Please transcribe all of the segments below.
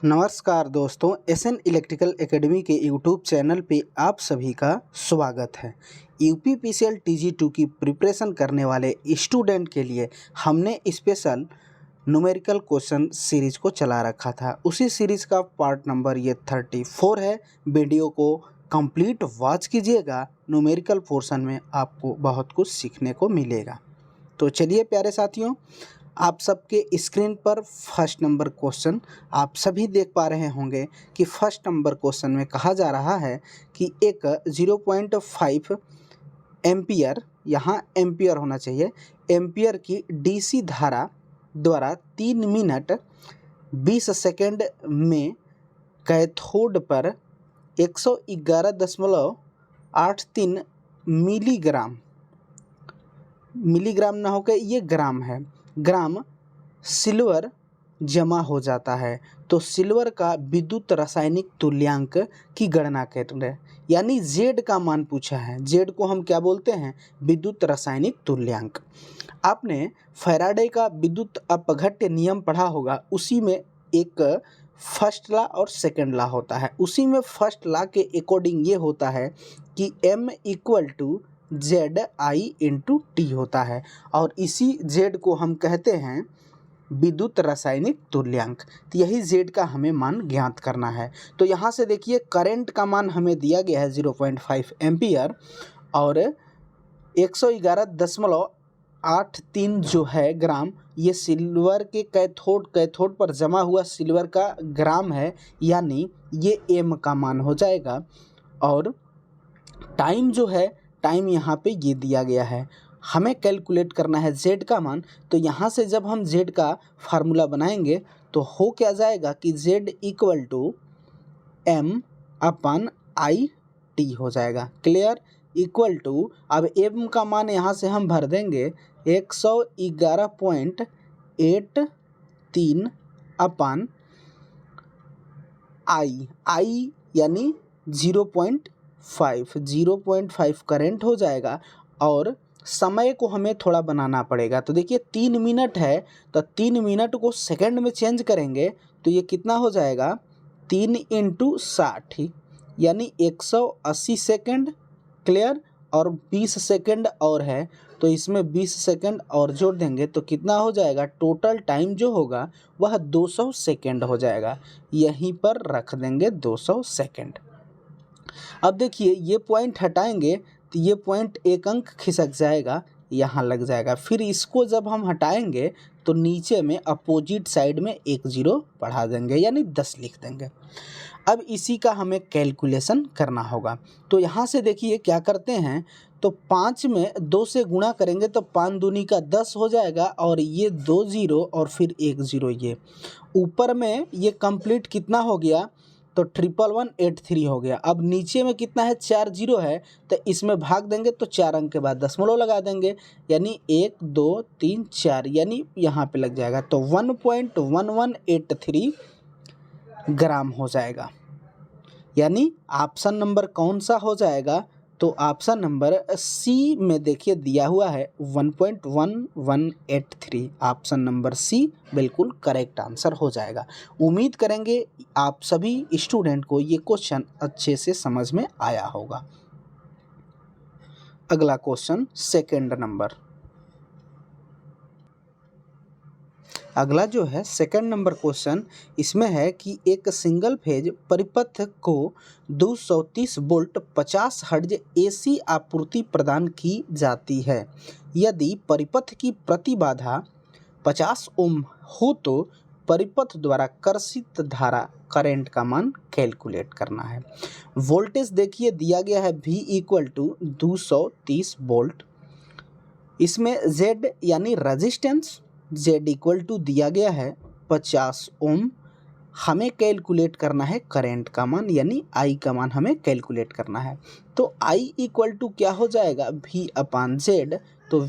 नमस्कार दोस्तों, SN electrical academy के यूट्यूब चैनल पे आप सभी का स्वागत है। यूपीपीसीएल टीजी2 की प्रिपरेशन करने वाले स्टूडेंट के लिए हमने स्पेशल न्यूमेरिकल क्वेश्चन सीरीज को चला रखा था। उसी सीरीज का पार्ट नंबर ये 34 है। वीडियो को कंप्लीट वॉच कीजिएगा, न्यूमेरिकल पोर्शन में आपको बहुत कुछ सीखने को मिलेगा। तो चलिए प्यारे साथियों, आप सबके स्क्रीन पर फर्स्ट नंबर क्वेश्चन आप सभी देख पा रहे होंगे कि फर्स्ट नंबर क्वेश्चन में कहा जा रहा है कि एक 0.5 एम्पियर, यहाँ एम्पियर होना चाहिए, एम्पियर की डीसी धारा द्वारा 3 मिनट 20 सेकंड में कैथोड पर 111.83 मिलीग्राम ना होकर ये ग्राम है, ग्राम सिल्वर जमा हो जाता है। तो सिल्वर का विद्युत रासायनिक तुल्यांक की गणना करें, यानी जेड का मान पूछा है। जेड को हम क्या बोलते हैं? विद्युत रासायनिक तुल्यांक। आपने फैराडे का विद्युत अपघट्य नियम पढ़ा होगा, उसी में एक फर्स्ट लॉ और सेकंड लॉ होता है। उसी में फर्स्ट लॉ के अकॉर्डिंग ये होता है कि M = ZI/T होता है, और इसी Z को हम कहते हैं विद्युत रासायनिक तुल्यांक। तो यही Z का हमें मान ज्ञात करना है। तो यहाँ से देखिए, करंट का मान हमें दिया गया है 0.5 एम्पियर, और 111.83 जो है ग्राम, ये सिल्वर के कैथोड पर जमा हुआ सिल्वर का ग्राम है, यानी ये M का मान हो जाएगा। और टाइम जो है, टाइम यहाँ पे ये दिया गया है, हमें कैलकुलेट करना है Z का मान। तो यहाँ से जब हम Z का फार्मूला बनाएंगे तो हो क्या जाएगा कि Z = M/I/T हो जाएगा। क्लियर? इक्वल टू, अब M का मान यहाँ से हम भर देंगे 111.83/I यानी 0.5 करंट हो जाएगा। और समय को हमें थोड़ा बनाना पड़ेगा। तो देखिए 3 मिनट है, तो 3 मिनट को सेकंड में चेंज करेंगे तो ये कितना हो जाएगा? 3 × 60 यानी 180 सेकंड। क्लियर? और 20 सेकंड और है, तो इसमें 20 सेकंड और जोड़ देंगे तो कितना हो जाएगा? टोटल टाइम जो होगा वह 200 सेकंड हो जाएगा। यहीं पर रख देंगे 200 सेकंड। अब देखिए, ये पॉइंट हटाएंगे तो ये पॉइंट एक अंक खिसक जाएगा, यहाँ लग जाएगा। फिर इसको जब हम हटाएंगे तो नीचे में अपोजिट साइड में 1 0 बढ़ा देंगे, यानी 10 लिख देंगे। अब इसी का हमें कैलकुलेशन करना होगा। तो यहाँ से देखिए क्या करते हैं, तो 5 में 2 से गुणा करेंगे तो 5 दूनी का 10 हो जाएगा, और ये 2 0 और फिर 1 0, ये ऊपर में ये कंप्लीट कितना हो गया? तो 1183 हो गया। अब नीचे में कितना है? 4 0 है, तो इसमें भाग देंगे तो 4 अंक के बाद दशमलव लगा देंगे, यानी 1 2 3 4, यानी यहाँ पे लग जाएगा। तो 1.1183 ग्राम हो जाएगा। यानी ऑप्शन नंबर कौन सा हो जाएगा? तो ऑप्शन नंबर सी में देखिए दिया हुआ है 1.1183। ऑप्शन नंबर सी बिल्कुल करेक्ट आंसर हो जाएगा। उम्मीद करेंगे आप सभी स्टूडेंट को ये क्वेश्चन अच्छे से समझ में आया होगा। अगला क्वेश्चन सेकंड नंबर। अगला जो है सेकंड नंबर क्वेश्चन, इसमें है कि एक सिंगल फेज परिपथ को 230 वोल्ट 50 हर्ट्ज AC आपूर्ति प्रदान की जाती है। यदि परिपथ की प्रतिबाधा 50 ओम हो तो परिपथ द्वारा कर्षित धारा करंट का मान कैलकुलेट करना है। वोल्टेज देखिए दिया गया है V = 230 वोल्ट। इसमें Z यानी रेजिस्टेंस, Z = दिया गया है 50 ओम। हमें कैलकुलेट करना है करंट का मान, यानी I का मान हमें कैलकुलेट करना है। तो I = क्या हो जाएगा? V/Z। तो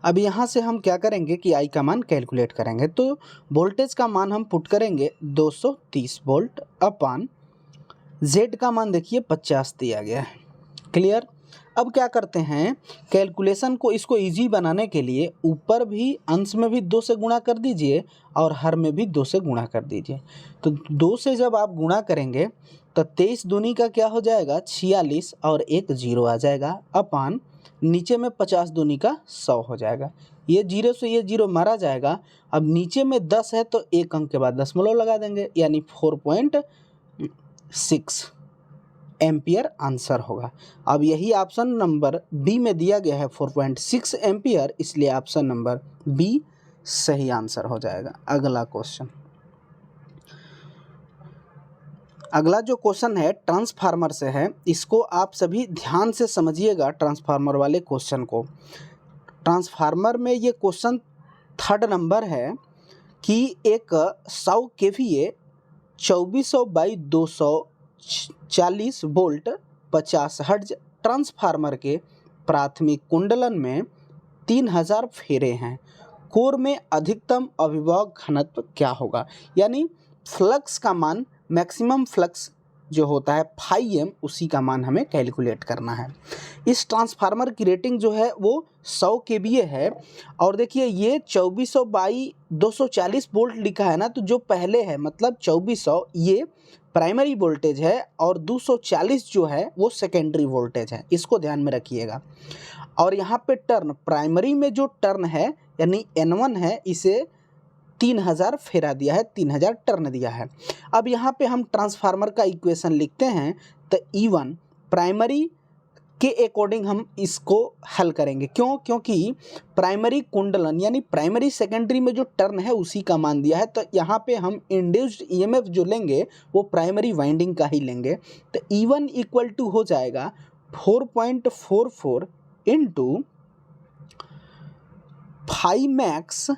अब यहाँ से हम क्या करेंगे कि I का मान कैलकुलेट करेंगे। तो वोल्टेज का मान हम पुट करेंगे 230 वोल्ट, Z का मान देखिए 50 दिया गया है। क्लियर? अब क्या करते हैं, कैलकुलेशन को इसको इजी बनाने के लिए ऊपर भी अंश में भी 2 से गुणा कर दीजिए और हर में भी 2 से गुणा कर दीजिए। तो 2 से जब आप गुणा करेंगे तो 23 दूनी का क्या हो जाएगा 46 और एक 0 आ जाएगा, अपान नीचे में 50 दूनी का 100 हो जाएगा। ये 0 से ये 0 मारा जाएगा। अब नीचे में 10 है तो एक अंक के बाद दशमलव लगा देंगे, यानी 4.6 एम्पियर आंसर होगा। अब यही ऑप्शन नंबर बी में दिया गया है 4.6 एम्पियर, इसलिए ऑप्शन नंबर बी सही आंसर हो जाएगा। अगला क्वेश्चन, अगला जो क्वेश्चन है ट्रांसफार्मर से है, इसको आप सभी ध्यान से समझिएगा। ट्रांसफार्मर वाले क्वेश्चन को, ट्रांसफार्मर में ये क्वेश्चन 3rd नंबर है कि एक 100 kVA 2400 by 240 volt 50 hertz transformer के प्राथमिक कुंडलन में 3000 फेरे हैं, कोर में अधिकतम अभिभव घनत्व क्या होगा। यानी फ्लक्स का मान, मैक्सिमम फ्लक्स जो होता है φm, उसी का मान हमें कैलकुलेट करना है। इस ट्रांसफार्मर की रेटिंग जो है वो 100 kVA है और देखिए ये 2400 बाई 240 वोल्ट लिखा है ना, तो जो पहले है मतलब 2400 ये प्राइमरी वोल्टेज है और 240 जो है वो सेकेंडरी वोल्टेज है, इसको ध्यान में रखिएगा। और यहाँ पे टर्न, प्राइमरी में जो टर्न है यानी N1 है, इसे 3000 फेरा दिया है, 3000 टर्न दिया है। अब यहाँ पे हम ट्रांसफार्मर का इक्वेशन लिखते हैं तो E1 प्राइमरी के अकॉर्डिंग हम इसको हल करेंगे। क्यों? क्योंकि प्राइमरी कुंडलन यानी प्राइमरी सेकेंडरी में जो टर्न है उसी का मान दिया है, तो यहाँ पे हम इंड्यूस्ड ईएमएफ जो लेंगे वो प्राइमरी वाइंडिंग का ही लेंगे। तो E1 इक्वल टू हो जाएगा 4.44 into 5 max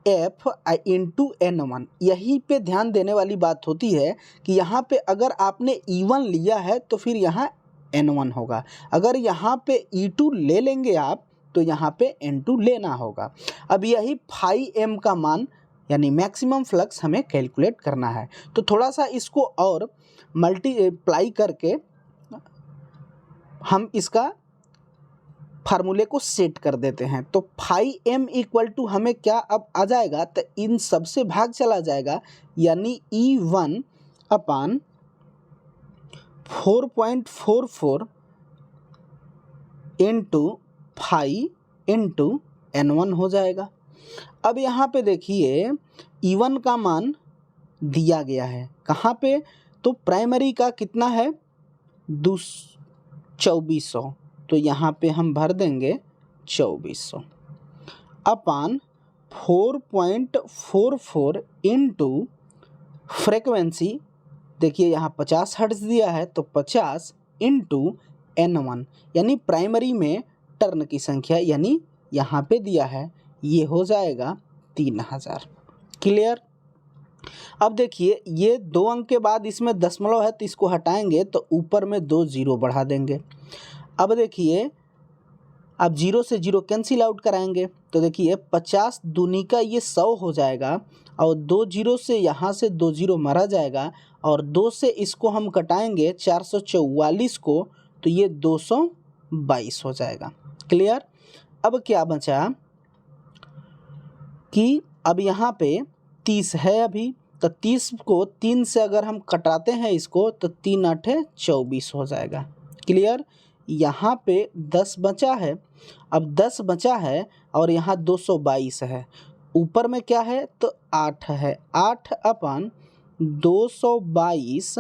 F into N1। यहीं पे ध्यान देने वाली बात होती है कि यहाँ पे अगर आपने E1 लिया है तो फिर यहाँ N1 होगा, अगर यहाँ पे E2 ले लेंगे आप तो यहाँ पे N2 लेना होगा। अब यही 5m का मान यानी मैक्सिमम फ्लक्स हमें कैलकुलेट करना है, तो थोड़ा सा इसको और मल्टीप्लाई करके हम इसका फार्मूले को सेट कर देते हैं। तो 5m इक्वल टू हमें क्या अब आ जाएगा, तो इन सब से भाग चला जाएगा, यानी E1 अपान 4.44 इंटू 5 इंटू N1 हो जाएगा। अब यहाँ पे देखिए E1 का मान दिया गया है कहाँ पे, तो प्राइमरी का कितना है 2400, तो यहाँ पे हम भर देंगे 2400 अपान 4.44 इंटू फ्रेक्वेंसी, देखिए यहाँ 50 हर्ट्ज दिया है तो 50 इंटू N1 यानी प्राइमरी में टर्न की संख्या, यानी यहाँ पे दिया है ये हो जाएगा 3000। क्लियर? अब देखिए ये 2 अंक के बाद इसमें दशमलव है तो इसको हटाएंगे तो ऊपर में 2 0 बढ़ा देंगे। अब देखिए अब 0 से 0 कैंसिल आउट कराएंगे तो देखिए 50 दूनी का ये 100 हो जाएगा और 2 0 से यहाँ से 2 0 मारा जाएगा और 2 से इसको हम कटाएंगे 444 को तो ये 222 हो जाएगा। क्लियर? अब क्या बचा कि अब यहाँ पे 30 है अभी, तो 30 को 3 से अगर हम कटाते हैं इसको तो 3 8 24 हो जाएगा। क्लियर? यहाँ पे 10 बचा है, अब 10 बचा है और यहाँ 222 है, ऊपर में क्या है तो 8 है, 8 अपन 222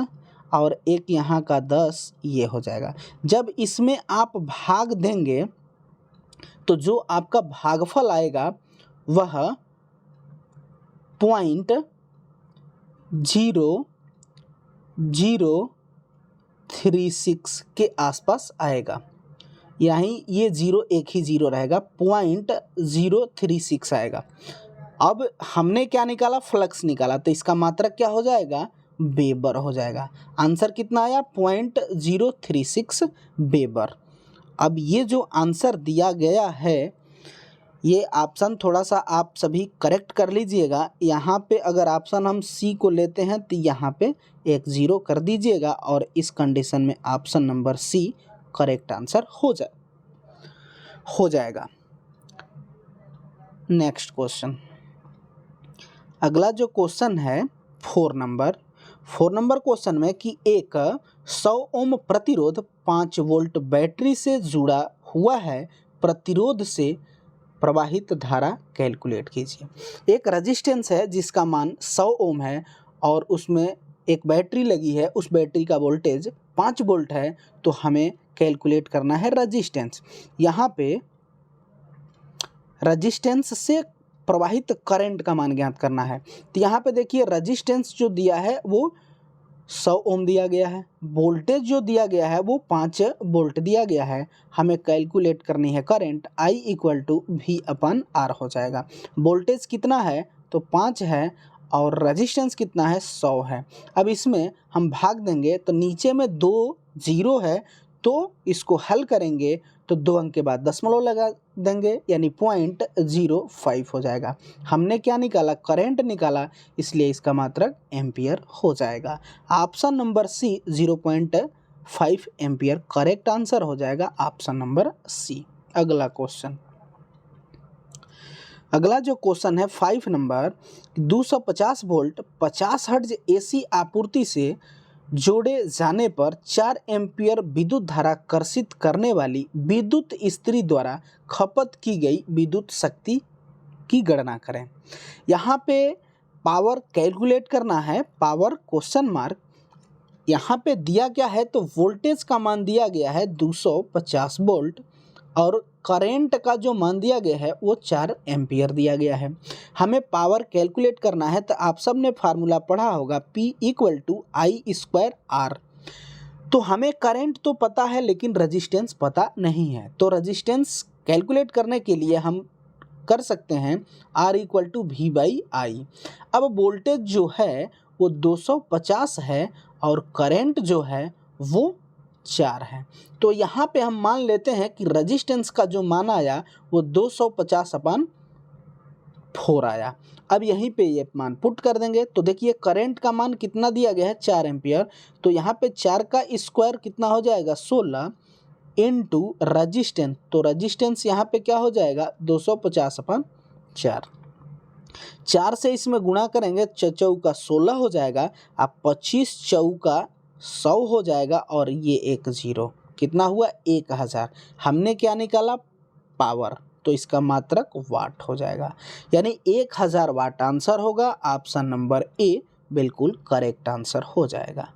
और एक यहाँ का 10, ये हो जाएगा। जब इसमें आप भाग देंगे तो जो आपका भागफल आएगा वह 0.0036 के आसपास आएगा, यानी ये 0 एक ही 0 रहेगा, 0.036 आएगा। अब हमने क्या निकाला, फ्लक्स निकाला, तो इसका मात्रक क्या हो जाएगा, वेबर हो जाएगा। आंसर कितना आया 0.036 वेबर। अब ये जो आंसर दिया गया है ये ऑप्शन थोड़ा सा आप सभी करेक्ट कर लीजिएगा। यहाँ पे अगर ऑप्शन हम सी को लेते हैं तो यहाँ पे एक 0 कर दीजिएगा और इस कंडीशन में option number C correct answer हो जाएगा। नेक्स्ट क्वेश्चन, अगला जो क्वेश्चन है 4 नंबर क्वेश्चन में कि एक 100 ओम प्रतिरोध 5 वोल्ट बैटरी से जुड़ा हुआ है, प्रतिरोध से प्रवाहित धारा कैलकुलेट कीजिए। एक रेजिस्टेंस है जिसका मान 100 ओम है और उसमें एक बैटरी लगी है, उस बैटरी का वोल्टेज 5 वोल्ट है, तो हमें कैलकुलेट करना है रेजिस्टेंस। यहाँ पे रेजिस्टेंस से प्रवाहित करंट का मान ज्ञात करना है। तो यहाँ पे देखिए रेजिस्टेंस जो दिया है वो 100 ओम दिया गया है, वोल्टेज जो दिया गया है वो 5 वोल्ट दिया गया है। हमें कैलकुलेट करनी है करंट, I = V/R हो जाएगा। वोल्टेज कितना है तो 5 है और रेजिस्टेंस कितना है 100 है। अब इसमें हम भाग देंगे तो नीचे में 2 जीरो है, तो इसको हल करेंगे तो 2 अंक के बाद दशमलव लगा देंगे यानी 0.05 हो जाएगा। हमने क्या निकाला, करंट निकाला, इसलिए इसका मात्रक एम्पियर हो जाएगा। Option number C 0.5 ampere correct answer हो जाएगा, ऑप्शन नंबर सी। अगला जो क्वेश्चन है 5 नंबर, 250 वोल्ट 50 हर्ट्ज AC आपूर्ति से जोड़े जाने पर 4 एम्पियर विद्युत धारा कर्षित करने वाली विद्युत इस्त्री द्वारा खपत की गई विद्युत शक्ति की गणना करें। यहाँ पे पावर कैलकुलेट करना है, पावर क्वेश्चन मार्क। यहाँ पे दिया क्या है तो वोल्टेज का मान दिया गया है 250 वोल्ट और करंट का जो मान दिया गया है वो 4 एम्पियर दिया गया है। हमें पावर कैलकुलेट करना है तो आप सब ने फार्मूला पढ़ा होगा, P = I²R। तो हमें करंट तो पता है लेकिन रेजिस्टेंस पता नहीं है, तो रेजिस्टेंस कैलकुलेट करने के लिए हम कर सकते हैं R = V/I। अब वोल्टेज जो है वो 250 है और करंट जो है वो 4 है, तो यहाँ पे हम मान लेते हैं कि रेजिस्टेंस का जो मान आया वो 250/4 आया। अब यहीं पे ये मान पुट कर देंगे तो देखिए करंट का मान कितना दिया गया है 4 एम्पियर, तो यहाँ पे 4 का स्क्वायर कितना हो जाएगा 16 इंटू रेजिस्टेंस, तो रेजिस्टेंस यहाँ पे क्या हो जाएगा 250/4। 4 से इसमें गुणा करेंगे, चौका 16 हो जाएगा, अब 25 चौका 100 हो जाएगा और ये एक जीरो, कितना हुआ 1000। हमने क्या निकाला पावर, तो इसका मात्रक वाट हो जाएगा, यानी 1000 वाट आंसर होगा। ऑप्शन नंबर ए बिल्कुल करेक्ट आंसर हो जाएगा।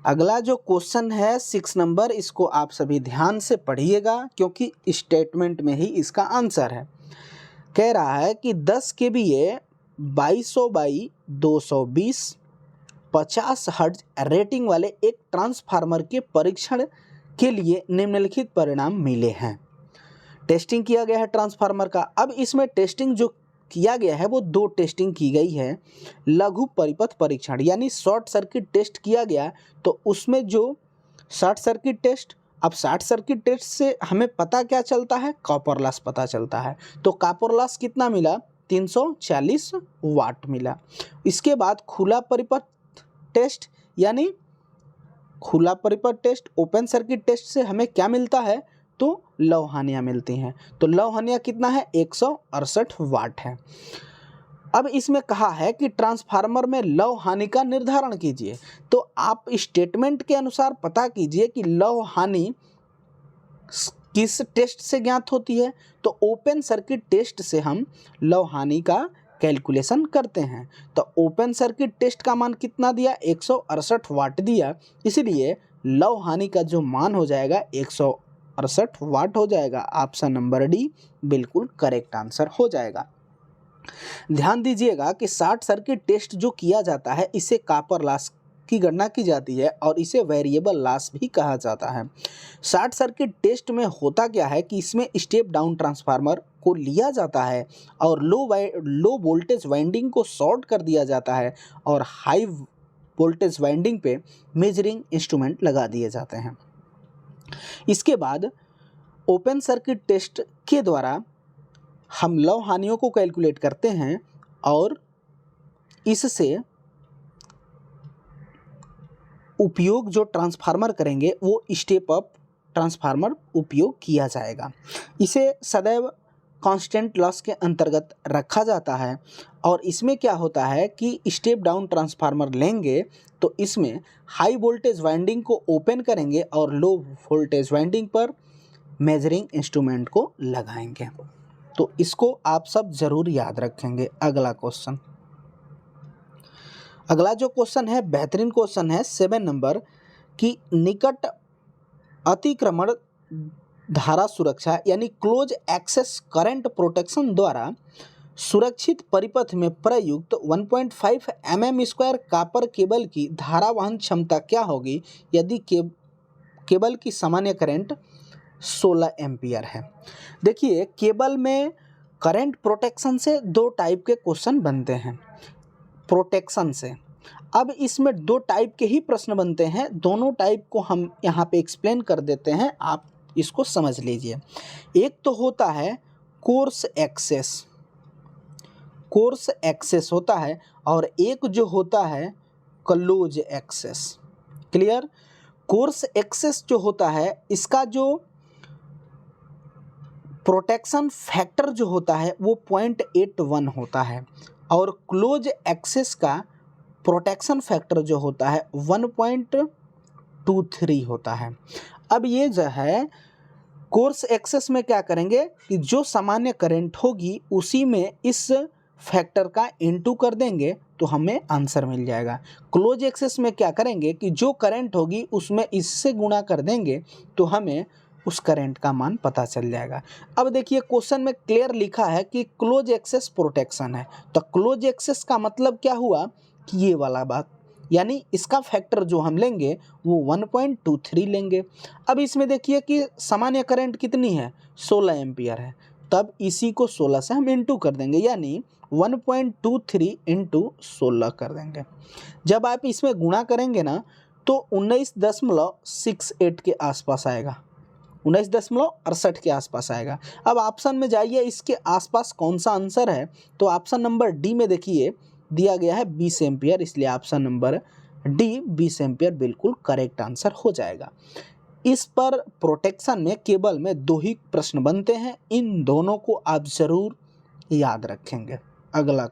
अगला जो क्वेश्चन है 6 नंबर, इसको आप सभी ध्यान से पढ़िएगा क्योंकि स्टेटमेंट में ही इसका आंसर है। कह रहा है कि 10 kVA 2200/220 50 हर्ट्ज रेटिंग वाले एक ट्रांसफार्मर के परीक्षण के लिए निम्नलिखित परिणाम मिले हैं। टेस्टिंग किया गया है ट्रांसफार्मर का। अब इसमें टेस्टिंग जो किया गया है वो 2 टेस्टिंग की गई है। लघु परिपथ परीक्षण यानी शॉर्ट सर्किट टेस्ट किया गया, तो उसमें जो शॉर्ट सर्किट टेस्ट, अब शॉर्ट सर्किट टेस्ट से हमें पता क्या चलता है, कॉपर लॉस पता चलता है, तो कॉपर लॉस कितना मिला 340 वाट मिला। इसके बाद खुला परिपथ टेस्ट यानी खुला परिपथ टेस्ट, ओपन सर्किट टेस्ट से हमें क्या मिलता है तो लौह हानियाँ मिलती हैं, तो लौह हानियाँ कितना है 168 वाट है। अब इसमें कहा है कि ट्रांसफार्मर में लौह हानि का निर्धारण कीजिए, तो आप स्टेटमेंट के अनुसार पता कीजिए कि लौह हानि किस टेस्ट से ज्ञात होती है, तो ओपन सर्किट टेस्ट से हम लौह हानि का कैलकुलेशन करते हैं। तो ओपन सर्किट टेस्ट का मान कितना दिया 168 वाट दिया, इसलिए लौह हानि का जो मान हो जाएगा 168 वाट हो जाएगा। ऑप्शन नंबर डी बिल्कुल करेक्ट आंसर हो जाएगा। ध्यान दीजिएगा कि शॉर्ट सर्किट टेस्ट जो किया जाता है इसे कॉपर लॉस की गणना की जाती है और इसे वेरिएबल लॉस भी कहा जाता है। शॉर्ट सर्किट टेस्ट में होता क्या है कि इसमें स्टेप डाउन ट्रांसफार्मर को लिया जाता है और लो वोल्टेज वाइंडिंग को शॉर्ट कर दिया जाता है और हाई वोल्टेज वाइंडिंग पे मेजरिंग इंस्ट्रूमेंट लगा दिए जाते हैं। इसके बाद ओपन सर्किट टेस्ट के द्वारा हम लौह हानियों को कैलकुलेट करते हैं और इससे उपयोग जो ट्रांसफार्मर करेंगे वो स्टेप अप ट्रांसफार्मर उपयोग किया जाएगा। इसे सदैव कांस्टेंट लॉस के अंतर्गत रखा जाता है और इसमें क्या होता है कि स्टेप डाउन ट्रांसफार्मर लेंगे तो इसमें हाई वोल्टेज वाइंडिंग को ओपन करेंगे और लो वोल्टेज वाइंडिंग पर मेजरिंग इंस्ट्रूमेंट को लगाएंगे। तो इसको आप सब जरूर याद रखेंगे। अगला जो क्वेश्चन है बेहतरीन क्वेश्चन है 7 नंबर की निकट अतिक्रमण धारा सुरक्षा यानी क्लोज एक्सेस करंट प्रोटेक्शन द्वारा सुरक्षित परिपथ में प्रयुक्त 1.5 mm² कॉपर केबल की धारावहन क्षमता क्या होगी यदि केबल की सामान्य करंट 16 एम्पियर है। देखिए केबल में करंट प्रोटेक्शन से दो टाइप के क्वेश्चन बनते हैं प्रोटेक्शन से। अब इसमें दो टाइप के ही प्रश्न बनते हैं, दोनों टाइप को हम यहाँ पे एक्सप्लेन कर देते हैं, आप इसको समझ लीजिए। एक तो होता है कोर्स एक्सेस होता है और एक जो होता है close access. Clear? Course access जो होता है इसका जो प्रोटेक्शन फैक्टर जो होता है वो 0.81 होता है और क्लोज एक्सेस का प्रोटेक्शन फैक्टर जो होता है 1.23 होता है। अब ये जो है कोर्स एक्सेस में क्या करेंगे कि जो सामान्य करंट होगी उसी में इस फैक्टर का इनटू कर देंगे तो हमें आंसर मिल जाएगा। क्लोज एक्सेस में क्या करेंगे कि जो करंट होगी उसमें इससे गुणा कर देंगे तो हमें उस करंट का मान पता चल जाएगा। अब देखिए क्वेश्चन में क्लियर लिखा है कि क्लोज एक्सेस प्रोटेक्शन है, तो क्लोज एक्सेस का मतलब क्या हुआ कि ये वाला बात, यानी इसका फैक्टर जो हम लेंगे वो 1.23 लेंगे। अब इसमें देखिए कि सामान्य करंट कितनी है 16 एम्पियर है, तब इसी को 16 से हम इंटू कर देंगे यानी 1.23 इंटू 16 कर देंगे। जब आप इसमें गुणा करेंगे ना तो 19.68 के आसपास आएगा, 19.68 के आसपास आएगा। अब ऑप्शन में जाइए इसके आसपास कौन सा आंसर है, तो ऑप्शन नंबर डी में देखिए दिया गया है 20 एम्पियर, इसलिए ऑप्शन नंबर डी 20 एम्पियर बिल्कुल करेक्ट आंसर हो जाएगा। इस पर प्रोटेक्शन में केबल में दो ही प्रश्न बनते हैं, इन दोनों को आप जरूर याद रखेंगे। अगला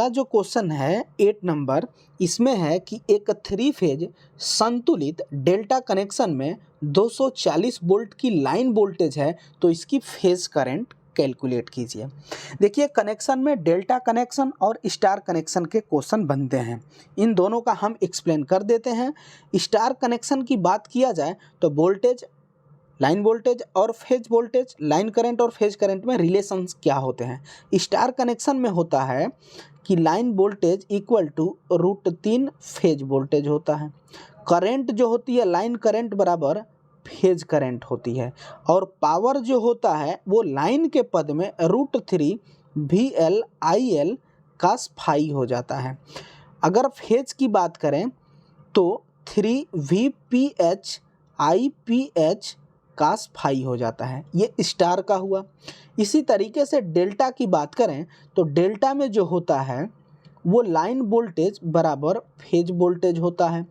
जो क्वेश्चन है 8 नंबर, इसमें है कि एक 3 फेज संतुलित डेल्टा कनेक्शन में 240 वोल्ट की लाइन वोल्टेज है तो इसकी फेज करंट कैलकुलेट कीजिए। देखिए कनेक्शन में डेल्टा कनेक्शन और स्टार कनेक्शन के क्वेश्चन बनते हैं, इन दोनों का हम एक्सप्लेन कर देते हैं। स्टार कनेक्शन की बात किया जाए तो वोल्टेज, लाइन वोल्टेज और फेज वोल्टेज, लाइन करंट और फेज करंट में रिलेशंस क्या होते हैं। स्टार कनेक्शन में होता है कि line voltage equal to √3 phase voltage होता है। करंट जो होती है लाइन करंट बराबर फेज करंट होती है और पावर जो होता है वो लाइन के पद में √3 VL/IL cos phi हो जाता है। अगर फेज की बात करें तो 3 VPH/IPH cos phi हो जाता है, ये स्टार का हुआ। इसी तरीके से डेल्टा की बात करें तो डेल्टा में जो होता है वो लाइन वोल्टेज बराबर फेज वोल्टेज होता है।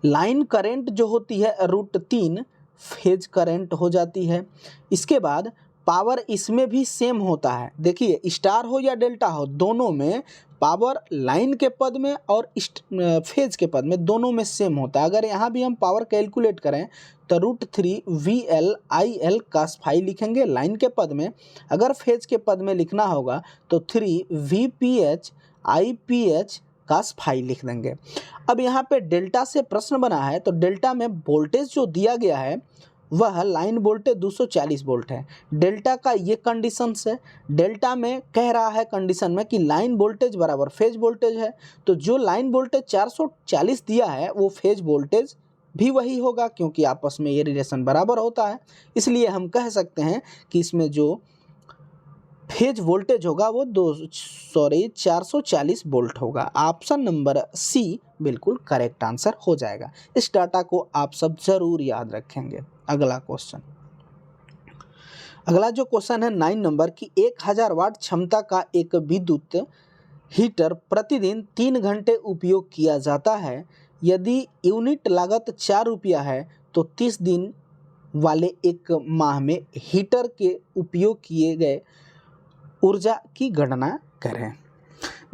लाइन करंट जो होती है √3 फेज करंट हो जाती है। इसके बाद पावर इसमें भी सेम होता है, देखिए स्टार हो या डेल्टा हो दोनों में पावर लाइन के पद में और फेज के पद में दोनों में सेम होता है। अगर यहाँ भी हम पावर कैलकुलेट करें तो √3 VL/IL cos phi लिखेंगे लाइन के पद में, अगर फेज के पद में लिखना होगा तो 3 VPH/IPH cos phi लिख देंगे। अब यहाँ पे डेल्टा से प्रश्न बना है तो डेल्टा में वोल्टेज जो दिया गया है वह लाइन वोल्टेज 240 वोल्ट है। डेल्टा का ये कंडीशन है, डेल्टा में कह रहा है कंडीशन में कि लाइन वोल्टेज बराबर फेज वोल्टेज है, तो जो लाइन वोल्टेज 440 दिया है वो फेज वोल्टेज भी वही होगा क्योंकि आपस में ये रिलेशन बराबर होता है। इसलिए हम कह सकते हैं कि इसमें जो फेज वोल्टेज होगा वो 440 वोल्ट होगा। ऑप्शन नंबर सी बिल्कुल करेक्ट आंसर हो जाएगा। इस डाटा को आप सब जरूर याद रखेंगे। अगला जो क्वेश्चन है 9 नंबर की 1000 वाट क्षमता का एक विद्युत हीटर प्रतिदिन 3 घंटे उपयोग किया जाता है। यदि यूनिट लागत 4 रुपया है तो 30 दिन वाले एक माह में हीटर के उपयोग किए गए ऊर्जा की गणना करें।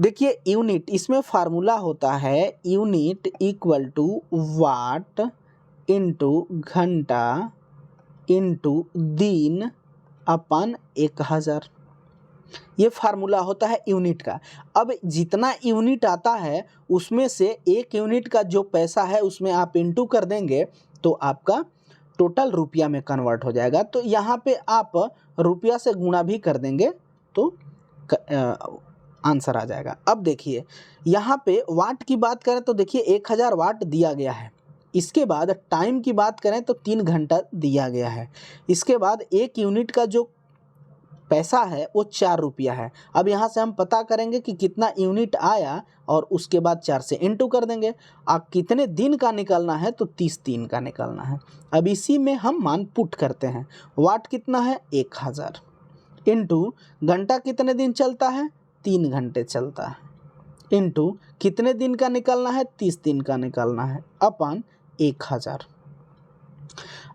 देखिए यूनिट, इसमें फार्मूला होता है unit equal to watt into घंटा इंटू दिन अपन 1000। ये फार्मूला होता है यूनिट का। अब जितना यूनिट आता है उसमें से 1 यूनिट का जो पैसा है उसमें आप इंटू कर देंगे तो आपका टोटल रुपया में कन्वर्ट हो जाएगा। तो यहाँ पे आप रुपया से गुणा भी कर देंगे तो आंसर आ जाएगा। अब देखिए यहाँ पे वाट की बात करें तो देखिए 1000 वाट दिया गया है। इसके बाद टाइम की बात करें तो 3 घंटा दिया गया है। इसके बाद 1 यूनिट का जो पैसा है वो 4 रुपया है। अब यहाँ से हम पता करेंगे कि कितना यूनिट आया और उसके बाद 4 से इंटू कर देंगे। अब कितने दिन का निकालना है तो 30 दिन का निकालना है। अब इसी में हम मान पुट करते हैं। वाट कितना है 1000 इंटू घंटा कितने दिन चलता है 3 घंटे चलता है इंटू कितने दिन का निकालना है 30 दिन का निकालना है अपन 1000।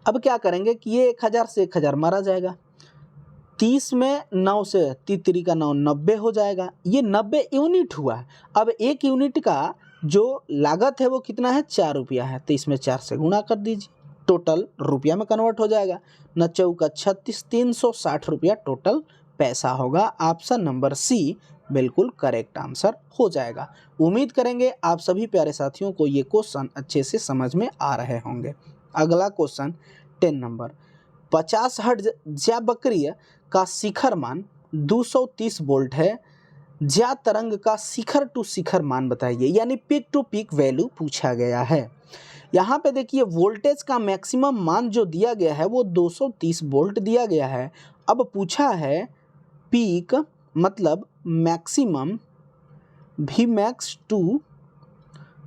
अब क्या करेंगे कि ये 1000 से 1000 मारा जाएगा। 30 में 9 से 3 का 9 90 हो जाएगा। ये 90 यूनिट हुआ। अब 1 यूनिट का जो लागत है वो कितना है 4 रुपया है तो इसमें 4 से गुणा कर दीजिए, टोटल रुपया में कन्वर्ट हो जाएगा। 9 चौका 36, 360 रुपया टोटल पैसा होगा। ऑप्शन नंबर सी बिल्कुल करेक्ट आंसर हो जाएगा। उम्मीद करेंगे आप सभी प्यारे साथियों को ये क्वेश्चन अच्छे से समझ में आ रहे होंगे। अगला क्वेश्चन 10 नंबर, 50 हर्ट्ज ज्या वक्रीय का शिखर मान 230 वोल्ट है। ज्या तरंग का शिखर टू शिखर मान बताइए, यानी पीक टू पीक वैल्यू पूछा गया है। यहाँ पे देखिए वोल्टेज का मैक्सिमम मान जो दिया गया है वो 230 वोल्ट दिया गया है। अब पूछा है पीक मतलब maximum V max to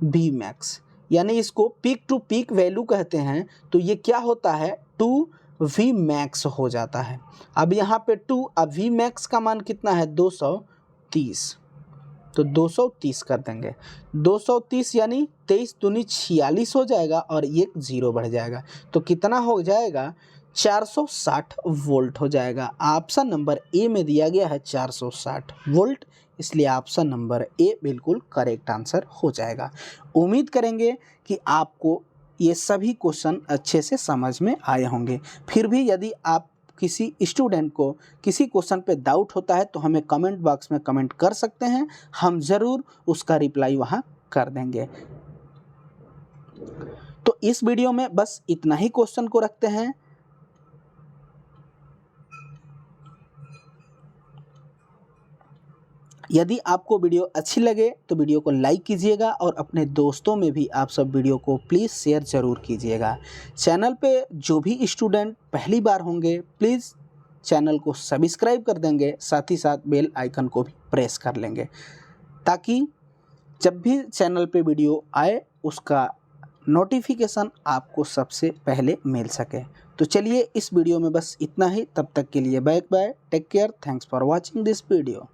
V max, यानी इसको पीक टू पीक वैल्यू कहते हैं। तो ये क्या होता है 2 वी मैक्स हो जाता है। अब यहाँ पे 2, अब वी मैक्स का मान कितना है 230, तो 230 कर देंगे। 230 यानी 23 दूनी 46 हो जाएगा और एक 0 बढ़ जाएगा तो कितना हो जाएगा 460 वोल्ट हो जाएगा। ऑप्शन नंबर ए में दिया गया है 460 वोल्ट, इसलिए ऑप्शन नंबर ए बिल्कुल करेक्ट आंसर हो जाएगा। उम्मीद करेंगे कि आपको ये सभी क्वेश्चन अच्छे से समझ में आए होंगे। फिर भी यदि आप किसी स्टूडेंट को किसी क्वेश्चन पे डाउट होता है तो हमें कमेंट बॉक्स में कमेंट कर सकते हैं, हम ज़रूर उसका रिप्लाई वहाँ कर देंगे। तो इस वीडियो में बस इतना ही क्वेश्चन को रखते हैं। यदि आपको वीडियो अच्छी लगे तो वीडियो को लाइक कीजिएगा और अपने दोस्तों में भी आप सब वीडियो को प्लीज़ शेयर ज़रूर कीजिएगा। चैनल पे जो भी स्टूडेंट पहली बार होंगे प्लीज़ चैनल को सब्सक्राइब कर देंगे, साथ ही साथ बेल आइकन को भी प्रेस कर लेंगे ताकि जब भी चैनल पे वीडियो आए उसका नोटिफिकेशन आपको सबसे पहले मिल सके। तो चलिए इस वीडियो में बस इतना ही, तब तक के लिए bye bye, take care, thanks for watching this video.